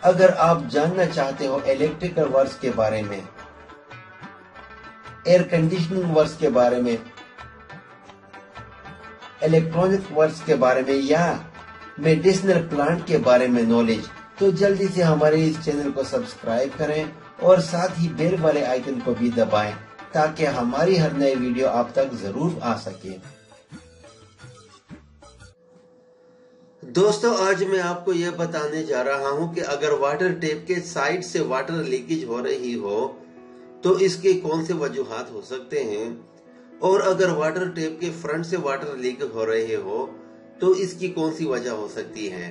अगर आप जानना चाहते हो इलेक्ट्रिकल वर्क्स के बारे में, एयर कंडीशनिंग वर्क्स के बारे में, इलेक्ट्रॉनिक वर्क्स के बारे में या मेडिसिनल प्लांट के बारे में नॉलेज, तो जल्दी से हमारे इस चैनल को सब्सक्राइब करें और साथ ही बेल वाले आइकन को भी दबाएं ताकि हमारी हर नई वीडियो आप तक जरूर आ सके। दोस्तों, आज मैं आपको यह बताने जा रहा हूं कि अगर वाटर टैप के साइड से वाटर लीकेज हो रही हो तो इसके कौन से वजूहात हो सकते हैं, और अगर वाटर टैप के फ्रंट से वाटर लीक हो रहे हो तो इसकी कौन सी वजह हो सकती है।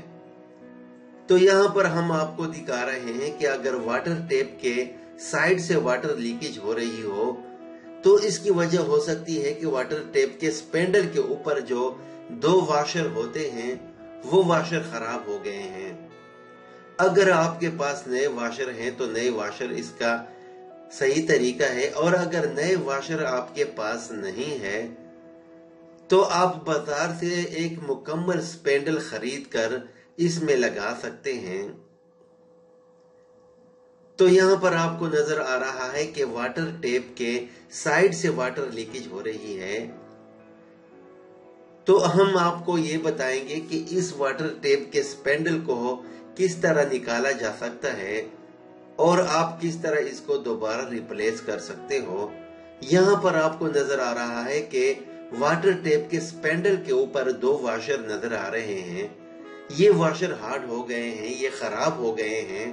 तो यहाँ पर हम आपको दिखा रहे हैं कि अगर वाटर टैप के साइड से वाटर लीकेज हो रही हो तो इसकी वजह हो सकती है कि वाटर टैप के स्पेंडल के ऊपर जो दो वाशर होते हैं वो वाशर खराब हो गए हैं। अगर आपके पास नए वाशर हैं तो नए वाशर इसका सही तरीका है, और अगर नए वाशर आपके पास नहीं है तो आप बाजार से एक मुकम्मल स्पेंडल खरीद कर इसमें लगा सकते हैं। तो यहाँ पर आपको नजर आ रहा है कि वाटर टैप के साइड से वाटर लीकेज हो रही है। तो हम आपको ये बताएंगे कि इस वाटर टैप के स्पेंडल को किस तरह निकाला जा सकता है और आप किस तरह इसको दोबारा रिप्लेस कर सकते हो। यहाँ पर आपको नजर आ रहा है कि वाटर टैप के स्पेंडल के ऊपर दो वाशर नजर आ रहे हैं। ये वाशर हार्ड हो गए हैं, ये खराब हो गए हैं।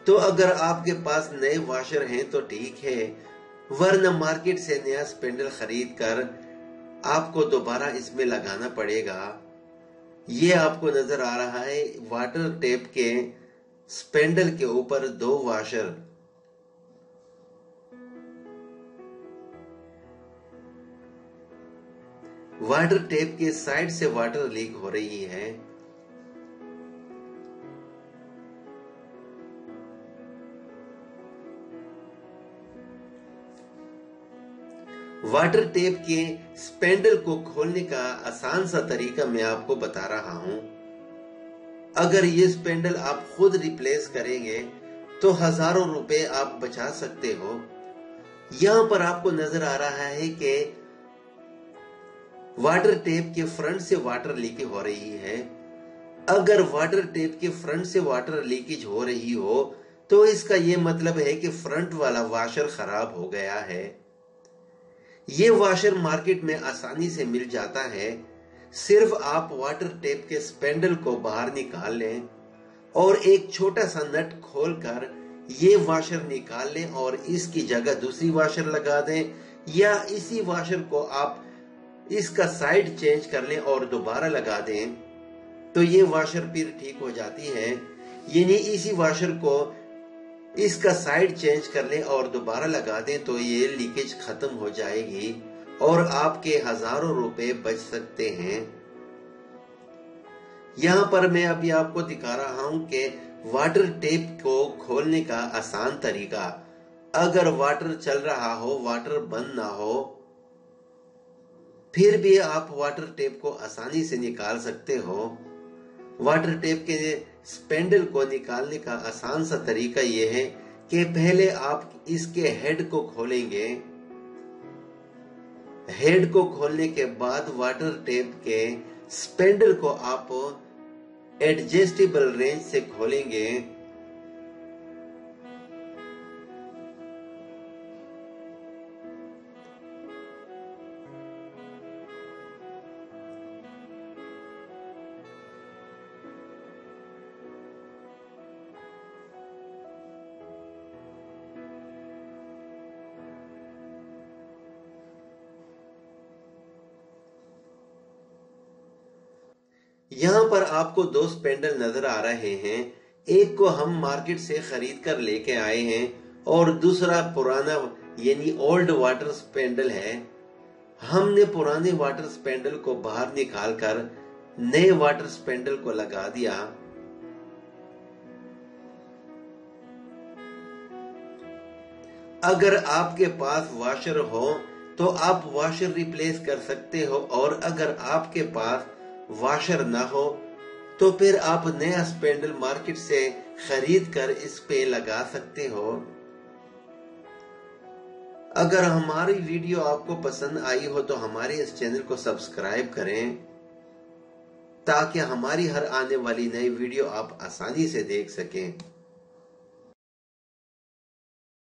तो अगर आपके पास नए वाशर हैं तो ठीक है, वरना मार्केट से नया स्पेंडल खरीद कर आपको दोबारा इसमें लगाना पड़ेगा। ये आपको नजर आ रहा है वाटर टैप के स्पेंडल के ऊपर दो वाशर। वाटर टैप के साइड से वाटर लीक हो रही है। वाटर टैप के स्पेंडल को खोलने का आसान सा तरीका मैं आपको बता रहा हूं। अगर ये स्पेंडल आप खुद रिप्लेस करेंगे तो हजारों रुपए आप बचा सकते हो। यहां पर आपको नजर आ रहा है कि वाटर टैप के फ्रंट से वाटर लीकेज हो रही है। अगर वाटर टैप के फ्रंट से वाटर लीकेज हो रही हो तो इसका यह मतलब है कि फ्रंट वाला वाशर खराब हो गया है। ये वाशर मार्केट में आसानी से मिल जाता है। सिर्फ आप वाटर टैप के स्पेंडल को बाहर निकाल लें और एक छोटा सा नट खोलकर ये वाशर निकाल लें और इसकी जगह दूसरी वाशर लगा दें, या इसी वाशर को आप इसका साइड चेंज कर लें और दोबारा लगा दें तो ये वाशर फिर ठीक हो जाती है। यानी इसी वाशर को इसका साइड चेंज कर लें और दोबारा लगा दें तो ये लीकेज खत्म हो जाएगी और आपके हजारों रुपए बच सकते हैं। यहाँ पर मैं अभी आपको दिखा रहा हूं कि वाटर टैप को खोलने का आसान तरीका। अगर वाटर चल रहा हो, वाटर बंद ना हो, फिर भी आप वाटर टैप को आसानी से निकाल सकते हो। वाटर टैप के स्पेंडल को निकालने का आसान सा तरीका यह है कि पहले आप इसके हेड को खोलेंगे। हेड को खोलने के बाद वाटर टैप के स्पेंडल को आप एडजस्टेबल रेंज से खोलेंगे। यहाँ पर आपको दो स्पेंडल नजर आ रहे हैं। एक को हम मार्केट से खरीद कर लेके आए हैं और दूसरा पुराना यानी ओल्ड वाटर स्पेंडल है। हमने पुराने वाटर स्पेंडल को बाहर निकालकर नए वाटर स्पेंडल को लगा दिया। अगर आपके पास वाशर हो तो आप वाशर रिप्लेस कर सकते हो, और अगर आपके पास वाशर ना हो تو پھر آپ نیا اسپینڈل مارکیٹ سے خرید کر اس پہ لگا سکتے ہو۔ اگر ہماری ویڈیو آپ کو پسند آئی ہو تو ہمارے اس چینل کو سبسکرائب کریں تاکہ ہماری ہر آنے والی نئی ویڈیو آپ آسانی سے دیکھ سکیں۔